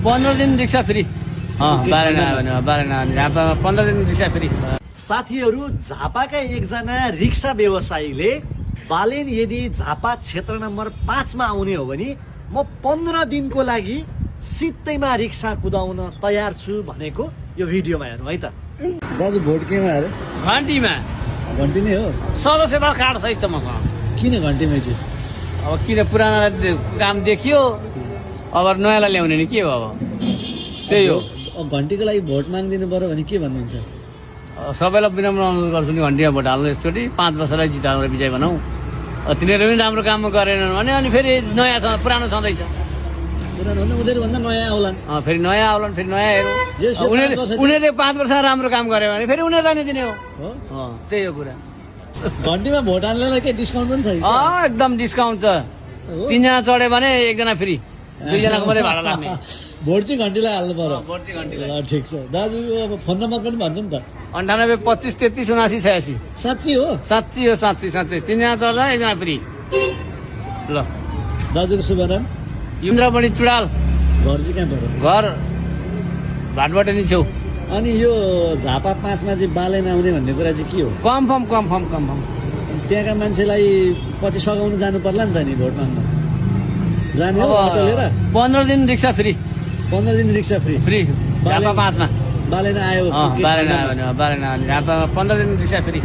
15 दिन रिक्सा फ्री 12 नआयो भने 12 नआयो भने झापामा 15 दिन रिक्सा फ्री। साथीहरू, झापाका एकजना रिक्सा व्यवसायीले बालेन यदि झापा क्षेत्र नम्बर 5 मा आउने हो भने म 15 दिनको लागि सित्तैमा रिक्सा कुदाउन तयार छु भनेको यो भिडियोमा हेर्नु है त। दाजु भोट केमा अरे? घन्टीमा घन्टी नै हो। सदस्यता कार्ड सहित छ मसँग। किन घन्टीमै चाहिँ? अब किन पुरानालाई काम देखियो, अब नयाँलाई ल्याउने नि के हो? अब त्यही हो। घन्टीको लागि भोट माग्दिनु पर्यो भने के भन्नुहुन्छ? सबैलाई विनम्र अनुरोध गर्छु नि, घन्टीमा भोट हाल्नु। यसचोटि 5 वर्षलाई जिताएर विजय बनाऊ। तिनीहरू पनि राम्रो काम गरेनन् भने अनि फेरि नयाँ पुरानो छँदैछ। उनीहरूभन्दा नयाँ आउलान्, फेरि नयाँ आउलान्, फेरि नयाँ हेरौँ। उनीहरूले 5 वर्ष राम्रो काम गर्यो भने फेरि उनीहरूलाई नै दिने हो। त्यही हो कुरा। घन्टीमा भोट हाल्नेलाई के डिस्काउन्ट पनि छ? एकदम डिस्काउन्ट छ। 3 जना चढ्यो भने 1 जना फ्री, 2 जनाको मात्रै भाडा लाग्ने। भोट चाहिँ घन्टीलाई हाल्नु पर्यो। भोट चाहिँ घन्टीलाई। ठिक छ दाजु। अब फोन नम्बर पनि भन्नु नि त। 98 25 33 79 86। साँच्ची हो? साँच्ची हो, साँच्ची साँच्ची। 3 जना चढ्दा 1 जना फ्री। ल दाजुको शुभ नाम? इन्द्रमणि चुडाल। घर चाहिँ कहाँ पर्यो? घर भाटबाट नि छेउ। अनि यो झापा 5 मा चाहिँ बालेन आउने भन्ने कुरा चाहिँ के हो? कन्फर्म। त्यहाँका मान्छेलाई पछि सघाउनु जानु पर्ला नि त नि भोट माग्न। जाने हो अटो लिएर? 15 दिन रिक्सा फ्री। 15 दिन रिक्सा फ्री झापा 5 मा। बालेन आयो 12 नआयो भने 12 नआयो भने झापामा 15 दिन रिक्सा फ्री।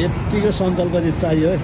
यतिको सङ्कल्प चाहिँ चाहियो है।